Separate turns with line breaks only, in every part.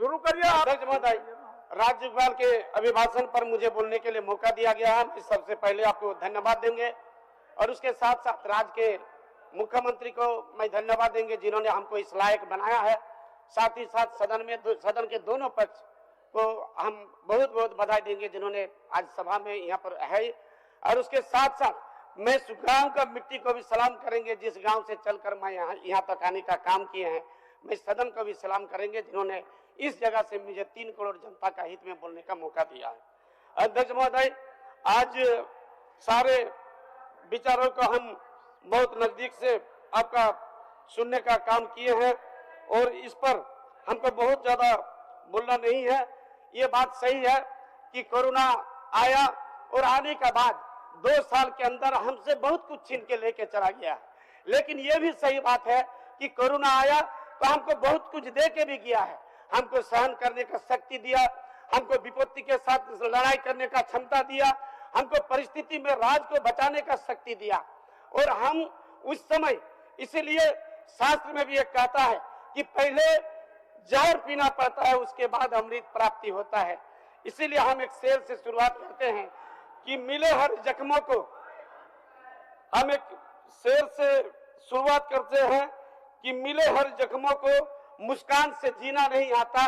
शुरू करिए आप।
अध्यक्ष महोदय, राज्यपाल के अभिभाषण पर मुझे बोलने के लिए मौका दिया गया है। मैं सबसे पहले आपको धन्यवाद देंगे और उसके साथ साथ राज्य के मुख्यमंत्री को मैं धन्यवाद देंगे जिन्होंने हमको इस लायक बनाया है। साथ ही साथ सदन के दोनों पक्ष को हम बहुत बहुत बधाई देंगे जिन्होंने आज सभा में यहाँ पर है। और उसके साथ साथ मैं सुगांव का मिट्टी को भी सलाम करेंगे जिस गांव से चलकर मैं यहाँ तक आने का काम किए हैं। मैं सदन को भी सलाम करेंगे जिन्होंने इस जगह से मुझे 3 करोड़ जनता का हित में बोलने का मौका दिया है। अध्यक्ष महोदय, आज सारे विचारों को हम बहुत नजदीक से आपका सुनने का काम किए हैं और इस पर हमको बहुत ज्यादा बोलना नहीं है। ये बात सही है कि कोरोना आया और आने के बाद 2 साल के अंदर हमसे बहुत कुछ छीन के लेके चला गया, लेकिन ये भी सही बात है कि कोरोना आया तो हमको बहुत कुछ दे के भी गया है। हमको सहन करने का शक्ति दिया, हमको विपत्ति के साथ लड़ाई करने का क्षमता दिया, हमको परिस्थिति में राज को बचाने का शक्ति दिया। और हम उस समय, इसीलिए शास्त्र में भी एक कहता है कि पहले जहर पीना पड़ता है उसके बाद अमृत प्राप्ति होता है। इसीलिए हम एक शेर से शुरुआत करते हैं कि मिले हर जख्मों को, हम एक शेर से शुरुआत करते हैं कि मिले हर जख्मों को मुस्कान से जीना नहीं आता,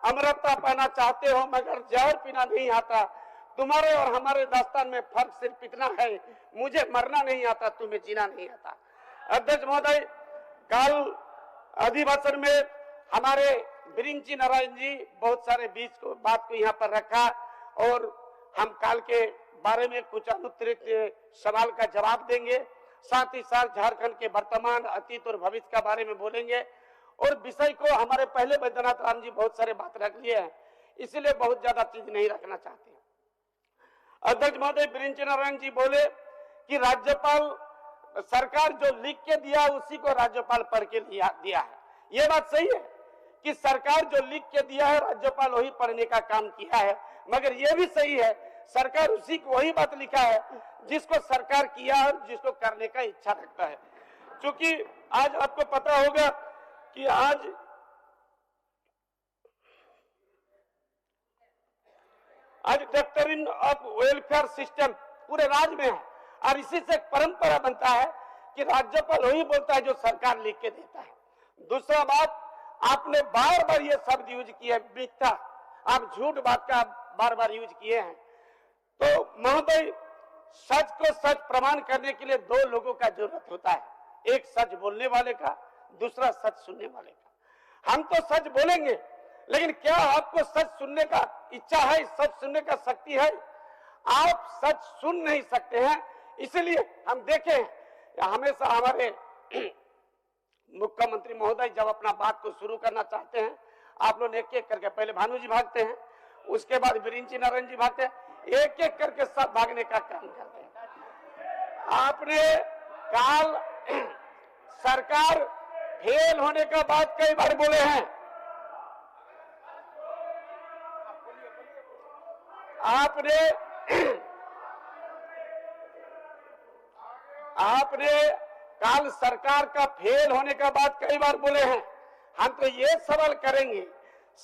अमरता पाना चाहते हो मगर जहर पीना नहीं आता। तुम्हारे और हमारे दास्तान में फर्क सिर्फ इतना है, मुझे मरना नहीं आता, तुम्हें जीना नहीं आता। अध्यक्ष महोदय, कल अधिवेशन में हमारे बिरिंची नारायण जी बहुत सारे बात को यहाँ पर रखा और हम काल के बारे में कुछ अनुत्तरित सवाल का जवाब देंगे। साथ ही साथ झारखंड के वर्तमान, अतीत और भविष्य के बारे में बोलेंगे और विषय को हमारे पहले बैद्यनाथ राम जी बहुत सारे बात रख लिए हैं, इसलिए बहुत ज्यादा चीज नहीं रखना चाहते हैं। अध्यक्ष महोदय, बिरिंची नारायण जी बोले कि राज्यपाल सरकार जो लिख के दिया उसी को राज्यपाल पढ़ के दिया है। ये बात सही है कि सरकार जो लिख के दिया है राज्यपाल वही पढ़ने का काम किया है, मगर ये भी सही है सरकार उसी को वही बात लिखा है जिसको सरकार किया और जिसको करने का इच्छा रखता है। क्योंकि आज आपको पता होगा कि आज डॉक्टरिन ऑफ वेलफेयर सिस्टम पूरे राज्य में है और इसी से एक परंपरा बनता है कि राज्यपाल वही बोलता है जो सरकार लिख के देता है। दूसरा बात, आपने बार बार ये शब्द यूज किया है मिथ्या, आप झूठ बात का बार बार यूज किए हैं। तो महोदय, सच को सच प्रमाण करने के लिए 2 लोगों का जरूरत होता है, एक सच बोलने वाले का, दूसरा सच सुनने वाले का। हम तो सच बोलेंगे, लेकिन क्या आपको सच सुनने का इच्छा है, सच सुनने का शक्ति है? आप सच सुन नहीं सकते हैं। इसलिए हम देखें हमेशा हमारे मुख्यमंत्री महोदय जब अपना बात को शुरू करना चाहते हैं, आप लोग एक एक करके, पहले भानु जी भागते हैं, उसके बाद बिरिंची नारायण जी भागते हैं, एक एक करके सब भागने का काम करते हैं। आपने काल सरकार फेल होने का बात कई बार बोले हैं। आपने काल सरकार का फेल होने का बात कई बार बोले हैं। हम तो ये सवाल करेंगे,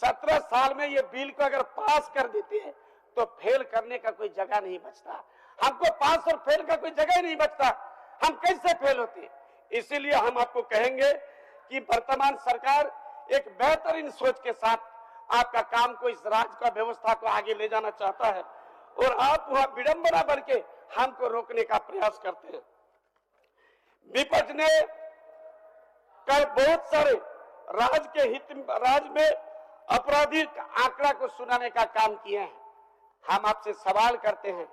17 साल में ये बिल को अगर पास कर देते हैं तो फेल करने का कोई जगह नहीं बचता। हमको पास और फेल का कोई जगह ही नहीं बचता, हम कैसे फेल होते? इसीलिए हम आपको कहेंगे कि वर्तमान सरकार एक बेहतरीन सोच के साथ आपका काम को, इस राज्य का व्यवस्था को आगे ले जाना चाहता है और आप वहां विडंबना बन के हमको रोकने का प्रयास करते हैं। विपक्ष ने कल बहुत सारे राज्य में आपराधिक आंकड़ा को सुनाने का काम किए हैं। हम आपसे सवाल करते हैं,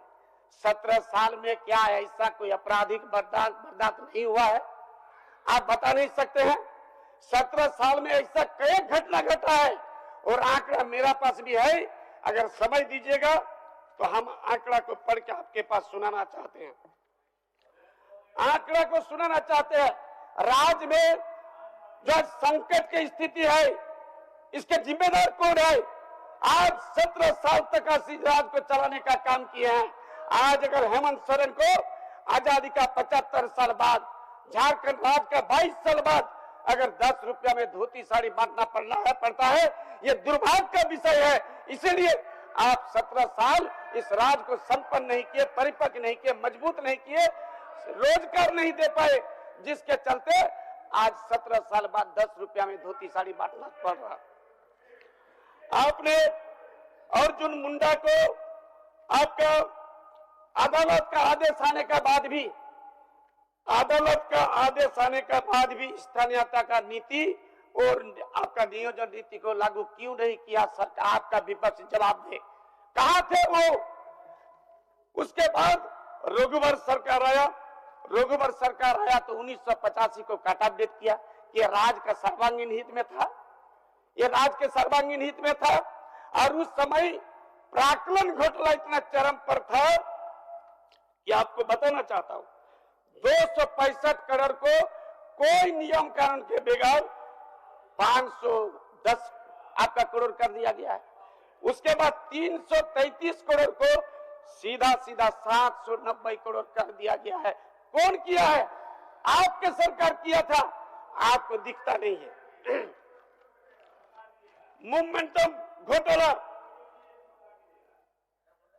17 साल में क्या ऐसा कोई आपराधिक बर्दाश्त नहीं हुआ है? आप बता नहीं सकते हैं? 17 साल में ऐसा कई घटना घटा है और आंकड़ा मेरा पास भी है, अगर समय दीजिएगा तो हम आंकड़ा को पढ़ के आपके पास सुनाना चाहते हैं। आंकड़ा को सुनाना चाहते हैं। राज्य में जो संकट की स्थिति है, इसके जिम्मेदार कौन है? आज 17 साल तक राज्य को चलाने का काम किए हैं। आज अगर हेमंत सोरेन को आजादी का 75 साल बाद, झारखंड राज्य का 22 साल बाद अगर 10 रुपया में धोती साड़ी बांटना पड़ता है, ये दुर्भाग्य का विषय है। इसीलिए आप 17 साल इस राज्य को संपन्न नहीं किए, परिपक्व नहीं किए, मजबूत नहीं किए, रोजगार नहीं दे पाए, जिसके चलते आज 17 साल बाद 10 रुपया में धोती साड़ी बांटना पड़ रहा। आपने अर्जुन मुंडा को आपका अदालत का आदेश आने के बाद भी स्थानीयता का नीति और आपका नियोजन नीति को लागू क्यों नहीं किया? सरकार, आपका विपक्ष जवाब दे, कहां थे वो? उसके बाद रघुवर सरकार आया तो 1985 को काट अपडेट किया। ये राज्य का सर्वांगीण हित में था, और उस समय प्राक्कलन घोटाला इतना चरम पर था कि आपको बताना चाहता हूं, 265 करोड़ को कोई नियम कानून के बगैर 510 आपका करोड़ कर दिया गया है। उसके बाद 333 करोड़ को सीधा 790 करोड़ कर दिया गया है। कौन किया है? आपके सरकार किया था, आपको दिखता नहीं है। मोमेंटम घोटाला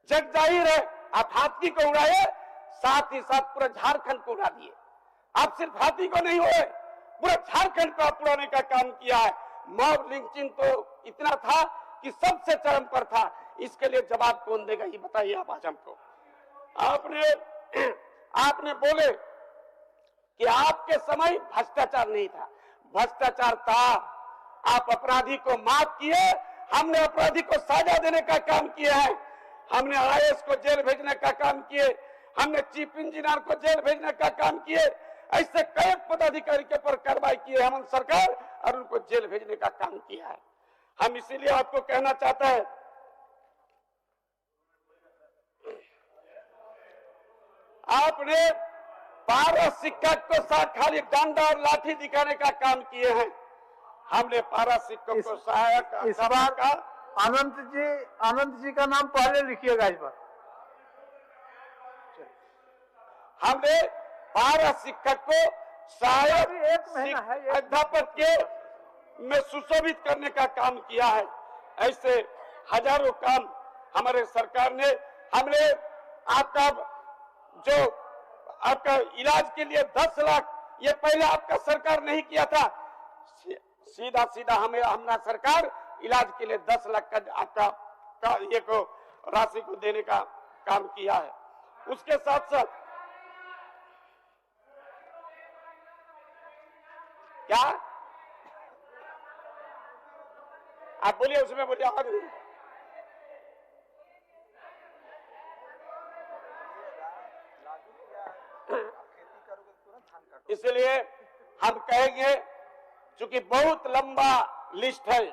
जग जाहिर है, आप हाथी को उड़ाए, साथ ही साथ पूरा झारखंड को उड़ा दिए। आप सिर्फ हाथी को नहीं हुए, पूरा झारखंड को उड़ाने का काम किया है। मॉब लिंचिंग तो इतना था कि सबसे चरम पर था। इसके लिए जवाब कौन देगा, ये बताइए आप आज हमको। आपने बोले कि आपके समय भ्रष्टाचार नहीं था, भ्रष्टाचार था। आप अपराधी को माफ किए, हमने अपराधी को सजा देने का काम किया है। हमने आईएएस को जेल भेजने का काम किए, हमने चीफ इंजीनियर को जेल भेजने का काम किए, ऐसे कई पदाधिकारी के ऊपर कार्रवाई की है हेमंत सरकार, और उनको जेल भेजने का काम किया है। हम इसीलिए आपको कहना चाहते हैं, आपने 12 शिक्षक को साथ खाली डंडा और लाठी दिखाने का काम किए हैं। हमने 12 शिक्षकों को सहायक
इस बार का अनंत जी का नाम पहले लिखिएगा इस बार।
हमने 12 शिक्षक को सहायक अध्यापक के में सुशोभित करने का काम किया है। ऐसे हजारों काम हमारे सरकार ने। हमने आपका इलाज के लिए 10 लाख, ये पहले आपका सरकार नहीं किया था। सीधा हमारा सरकार इलाज के लिए 10 लाख का आपका ये को राशि को देने का काम किया है। उसके साथ साथ क्या आप बोलिए, उसमें बोलिए आवाज नहीं। इसलिए हम कहेंगे, चूंकि बहुत लंबा लिस्ट है,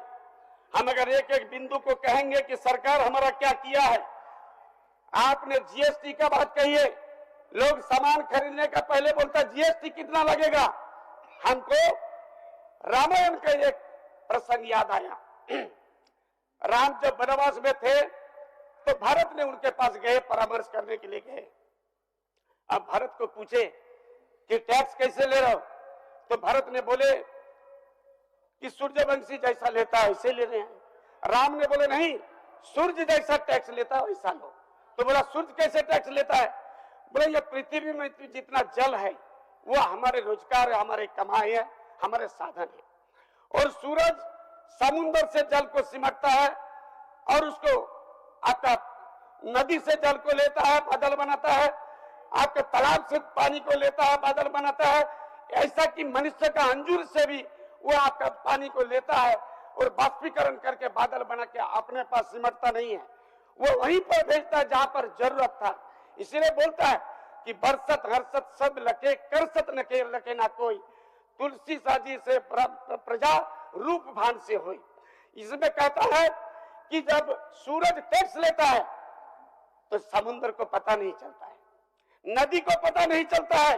हम अगर एक एक बिंदु को कहेंगे कि सरकार हमारा क्या किया है। आपने जीएसटी का बात कही है, लोग सामान खरीदने का पहले बोलता जीएसटी कितना लगेगा। हमको रामायण का एक प्रसंग याद आया। राम जब वनवास में थे तो भरत ने उनके पास गए, परामर्श करने के लिए गए। अब भरत को पूछे कि टैक्स कैसे ले रहे हो, तो भरत ने बोले कि सूर्यवंशी जैसा लेता है वैसे ले रहे हैं। राम ने बोले नहीं, सूर्य जैसा टैक्स लेता है वैसा लो। तो बोला सूर्य कैसे टैक्स लेता है? बोले ये पृथ्वी में जितना जल है वो हमारे रोजगार है, हमारे कमाई है, हमारे साधन है। और सूरज समुद्र से जल को सिमटता है और उसको आपका नदी से जल को लेता है, बादल बनाता है, आपके तालाब से पानी को लेता है, बादल बनाता है। ऐसा कि मनुष्य का अंजूर से भी वो आपका पानी को लेता है और बाष्पीकरण करके बादल बना के अपने पास सिमटता नहीं है, वो वहीं पर भेजता है जहां पर जरूरत था। इसलिए बोलता है कि बरसत हर्षत सब लके, करसत नके लके ना कोई, तुलसी साजी से प्रजा रूप भान से हुई। इसमें कहता है कि जब सूरज टैक्स लेता है तो समुद्र को पता नहीं चलता है, नदी को पता नहीं चलता है,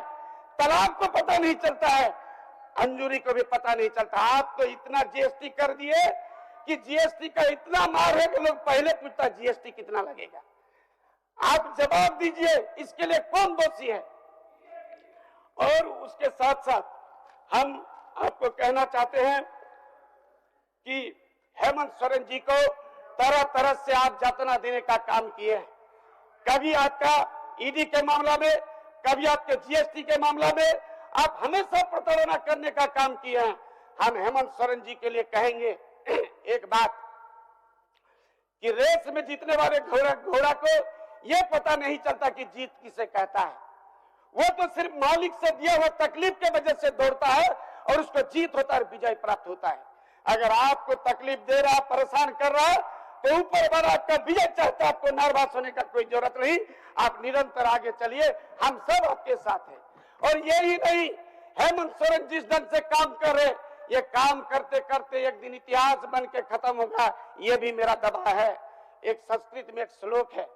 तालाब को पता नहीं चलता है, अंजूरी को भी पता नहीं चलता। आप तो इतना जीएसटी कर दिए कि जीएसटी का इतना मार है कि लोग पहले पूछता जीएसटी कितना लगेगा। आप जवाब दीजिए, इसके लिए कौन दोषी है? और उसके साथ साथ हम आपको कहना चाहते हैं कि हेमंत सोरेन जी को तरह तरह से आप यातना देने का काम किए हैं। कभी आपका ईडी के मामला में, कभी आपके जीएसटी के मामला में आप हमेशा प्रताड़ना करने का काम किए हैं। हम हेमंत सोरेन जी के लिए कहेंगे एक बात कि रेस में जीतने वाले घोड़ा को यह पता नहीं चलता कि जीत किसे कहता है। वो तो सिर्फ मालिक से दिया हुआ तकलीफ के वजह से दौड़ता है और उसको जीत होता है, विजय प्राप्त होता है। अगर आपको तकलीफ दे रहा, परेशान कर रहा है, तो ऊपर वाला आपका विजय चाहता है। आपको नाराज होने का कोई जरूरत नहीं, आप निरंतर आगे चलिए, हम सब आपके साथ हैं। और यही नहीं, हेमंत सोरेन जिस ढंग से काम कर रहे, ये काम करते करते एक दिन इतिहास बन के खत्म होगा, ये भी मेरा दबा है। एक संस्कृत में एक श्लोक है,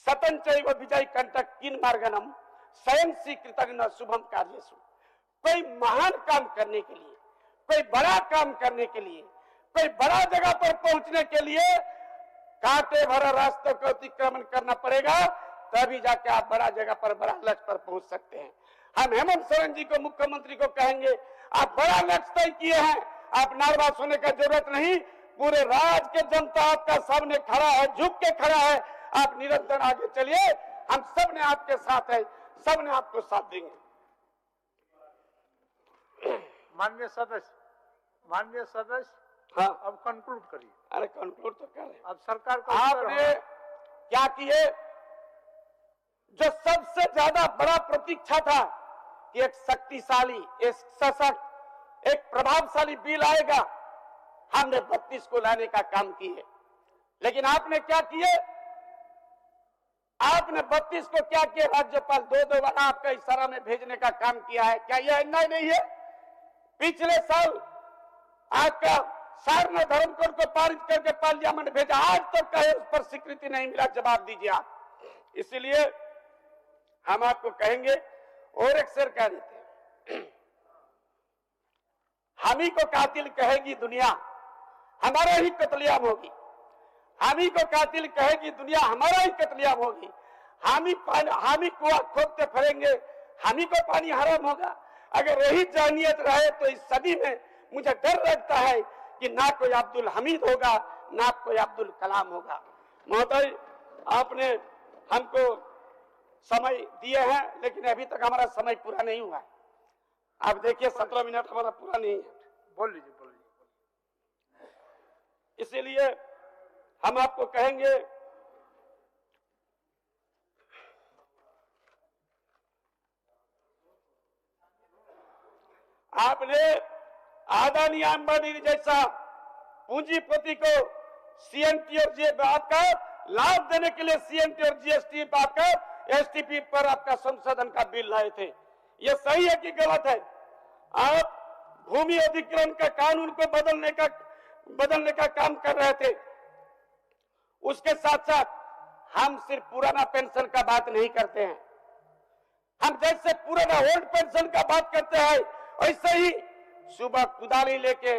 सतन चैव विजय कंटक किन मार्गनम स्वयं सी कृतज्ञ शुभम कार्यसु। कोई महान काम करने के लिए, कोई बड़ा काम करने के लिए, कोई बड़ा जगह पर पहुंचने के लिए कांटे भरा रास्तों को अतिक्रमण करना पड़ेगा, तभी जाके आप बड़ा जगह पर, बड़ा लक्ष्य पर पहुंच सकते हैं। हम हेमंत सोरेन जी को, मुख्यमंत्री को कहेंगे, आप बड़ा लक्ष्य तय किए हैं, आप नाराज होने का जरूरत नहीं। पूरे राज्य के जनता आपका सामने खड़ा है, झुक के खड़ा है। आप निरंतर आगे चलिए, हम सब ने आपके साथ है, सब ने आपको साथ देंगे।
माननीय सदस्य,
हाँ,
अब कंक्लूड करिए।
अरे कंक्लूड तो कर रहे।
अब सरकार को
आपने क्या किए, जो सबसे ज्यादा बड़ा प्रतीक्षा था कि एक शक्तिशाली, एक सशक्त, एक प्रभावशाली बिल आएगा, हमने 32 को लाने का काम किए। लेकिन आपने क्या किए, आपने 32 को क्या किया, राज्यपाल दो बार आपका इशारा में भेजने का काम किया है। क्या यह अन्याय नहीं है? पिछले साल आपका सारना धर्म कोड को पारित करके पार्लियामेंट भेजा, आज तक कहे उस पर स्वीकृति नहीं मिला। जवाब दीजिए आप। इसलिए हम आपको कहेंगे, और एक शेर कह देते हैं, हम ही को कातिल कहेगी दुनिया, हमारा ही कत्लेआम होगी। हम ही को कातिल कहेगी दुनिया, हमारा ही कत्लेआम होगी। हम ही कुआं खोदते फिरेंगे, हम ही को पानी हराम होगा। अगर यही जानियत रहे तो इस सदी में मुझे डर लगता है कि ना कोई अब्दुल हमीद होगा, ना कोई अब्दुल कलाम होगा। महोदय, आपने हमको समय दिए हैं, लेकिन अभी तक हमारा समय पूरा नहीं हुआ है। आप देखिए 17 मिनट हमारा पूरा नहीं है।
बोल लीजिए।
इसीलिए हम आपको कहेंगे, आपने अदानी अंबानी जैसा पूंजीपति को सीएनटी और जी बात का लाभ देने के लिए सीएनटी और जीएसटी बात का एसटीपी पर आपका संशोधन का बिल लाए थे। यह सही है कि गलत है? आप भूमि अधिग्रहण का कानून को बदलने का काम कर रहे थे। उसके साथ साथ हम सिर्फ पुराना पेंशन का बात नहीं करते हैं। हम जैसे पुराना ओल्ड पेंशन का बात करते हैं, ऐसे ही सुबह कुदाली लेके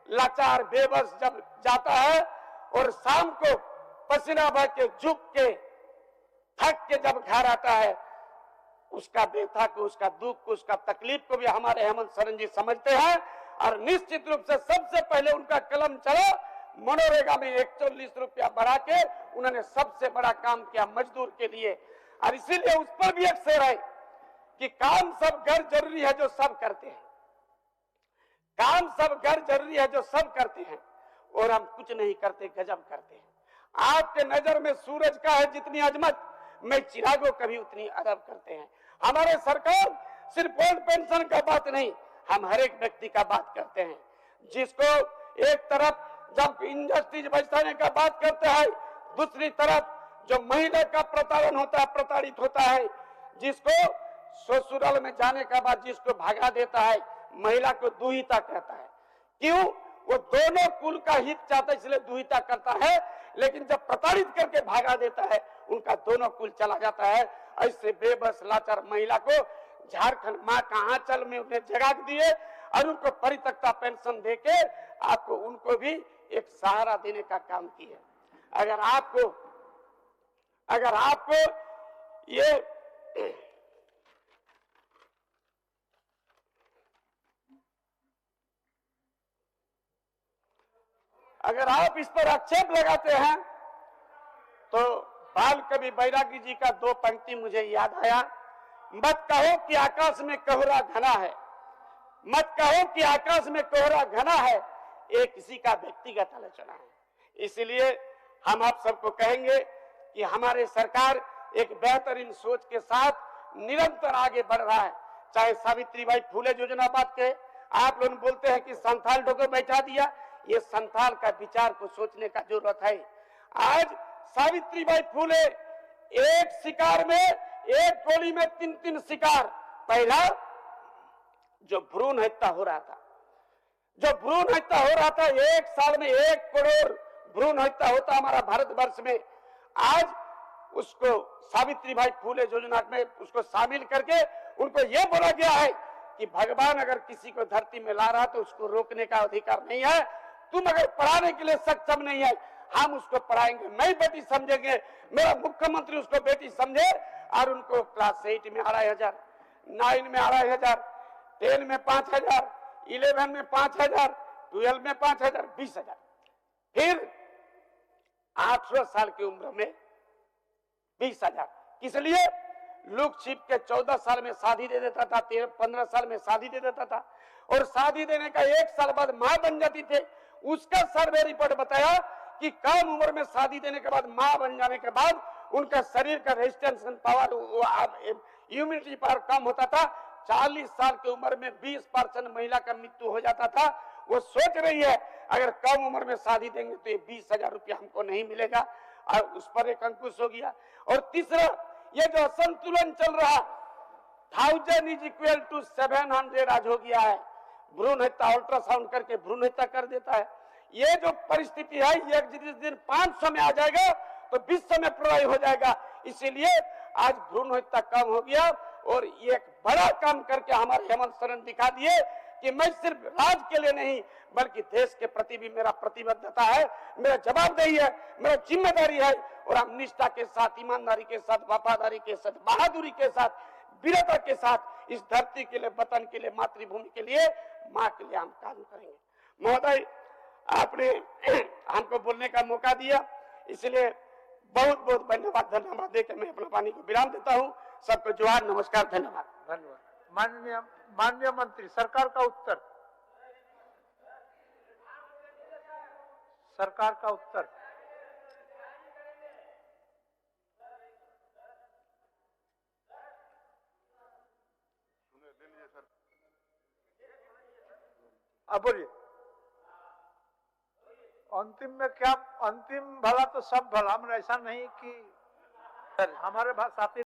लाचार बेबस जब जाता है और शाम को पसीना बह के, झुक के, थक के जब घर आता है, उसका व्यथा को, उसका दुख को, उसका तकलीफ को भी हमारे हेमंत सोरेन जी समझते हैं। और निश्चित रूप से सबसे पहले उनका कलम चला, मनोरेगा में 140 रुपया बढ़ा के उन्होंने सबसे बड़ा काम किया मजदूर के लिए। और इसीलिए उस पर भी एक शेर है कि काम सब घर जरूरी है जो सब करते हैं। काम सब घर जरूरी है जो सब करते हैं, और हम कुछ नहीं करते, गजब करते हैं। आपके नजर में सूरज का है जितनी अजमत, मैं चिरागों कभी उतनी अदब करते हैं। हमारे सरकार सिर्फ ओल्ड पेंशन का बात नहीं, हम हर एक व्यक्ति का बात करते हैं। जिसको एक तरफ जब इंडस्ट्रीज बचाने का बात करते हैं, दूसरी तरफ जो महिला का प्रताड़न होता है, प्रताड़ित होता है, जिसको ससुराल में जाने के बाद जिसको भगा देता है, महिला को दुहिता कहता है। क्यों? वो दोनों कुल का हित चाहता है, इसलिए दुहिता करता है। लेकिन जब प्रताड़ित करके भागा देता है, उनका दोनों कुल चला जाता है। ऐसे बेबस लाचार महिला को झारखंड माँ का आंचल में उन्हें जगा दिए और उनको परित्यक्ता पेंशन देके आपको उनको भी एक सहारा देने का काम किया। अगर आपको ये अगर आप इस पर आक्षेप लगाते हैं तो बाल कवि बैरागी जी का 2 पंक्ति मुझे याद आया। मत कहो कि आकाश में कोहरा घना है, मत कहो कि आकाश में कोहरा घना है, ये किसी का व्यक्तिगत आलोचना है। इसलिए हम आप सबको कहेंगे कि हमारे सरकार एक बेहतरीन सोच के साथ निरंतर आगे बढ़ रहा है। चाहे सावित्रीबाई फुले योजना बात के, आप लोग बोलते हैं कि संथाल ढोकर बैठा दिया, ये संथाल का विचार को सोचने का जरूरत है। आज सावित्रीबाई फुले एक शिकार में, एक गोली में 3-3 शिकार। पहला जो भ्रूण हत्या हो रहा था, जो भ्रूण हत्या हो रहा था, 1 साल में 1 करोड़ भ्रूण हत्या होता हमारा भारतवर्ष में। आज उसको सावित्रीबाई फुले योजना में उसको शामिल करके उनको यह बोला गया है कि भगवान अगर किसी को धरती में ला रहा तो उसको रोकने का अधिकार नहीं है। तुम अगर पढ़ाने के लिए सक्षम नहीं है, हम उसको पढ़ाएंगे, नहीं बेटी समझेंगे। मेरा मुख्यमंत्री उसको बेटी समझे और उनको क्लास 8 में 2,500, 9 में 2,500, 10 में 5,000, 11 में 5,000, 12 में 5,000, 20,000। फिर 18 साल की उम्र में 20,000। किस लिए? लुक छिप के 14 साल में शादी दे देता था, 13-15 साल में शादी दे देता था, और शादी देने का 1 साल बाद मां बन जाती थे। उसका सर्वे रिपोर्ट बताया कि कम उम्र में शादी देने के बाद, मां बन जाने के बाद उनका शरीर का रेजिस्टेंस पावर, इम्यूनिटी पावर कम होता था। 40 साल की उम्र में 20% महिला का मृत्यु हो जाता था। वो सोच रही है अगर कम उम्र में शादी देंगे तो ये 20,000 रुपया हमको नहीं मिलेगा, और उस पर एक अंकुश हो गया। और तीसरा, ये जो असंतुलन चल रहा, 1000 इज इक्वल टू 700 आज हो गया है। भ्रूण हत्या अल्ट्रासाउंड करके भ्रूण हत्या कर देता है। ये जो परिस्थिति है, ये जिस दिन 500 में आ जाएगा तो विश्व में प्रलय हो जाएगा। इसीलिए आज भ्रूण हत्या कम हो गया, और ये एक बड़ा काम करके हमारे हेमंत सोरेन दिखा दिए कि मैं सिर्फ राज के लिए नहीं बल्कि देश के प्रति भी मेरा प्रतिबद्धता है, मेरा जवाबदेही है, मेरा जिम्मेदारी है। और हम निष्ठा के साथ, ईमानदारी के साथ, वफादारी के साथ, बहादुरी के साथ, वीरता के साथ इस धरती के लिए, वतन के लिए, मातृभूमि के लिए, माँ के लिए हम काम करेंगे। महोदय, आपने हमको बोलने का मौका दिया, इसलिए बहुत बहुत धन्यवाद देकर मैं अपना वाणी को विराम देता हूँ। सबको जोहार, नमस्कार, धन्यवाद।
धन्यवाद। माननीय मंत्री, सरकार का उत्तर। सरकार का उत्तर। अब बोलिए। अंतिम में क्या? अंतिम भला तो सब भला, हम ऐसा नहीं कि हमारे साथी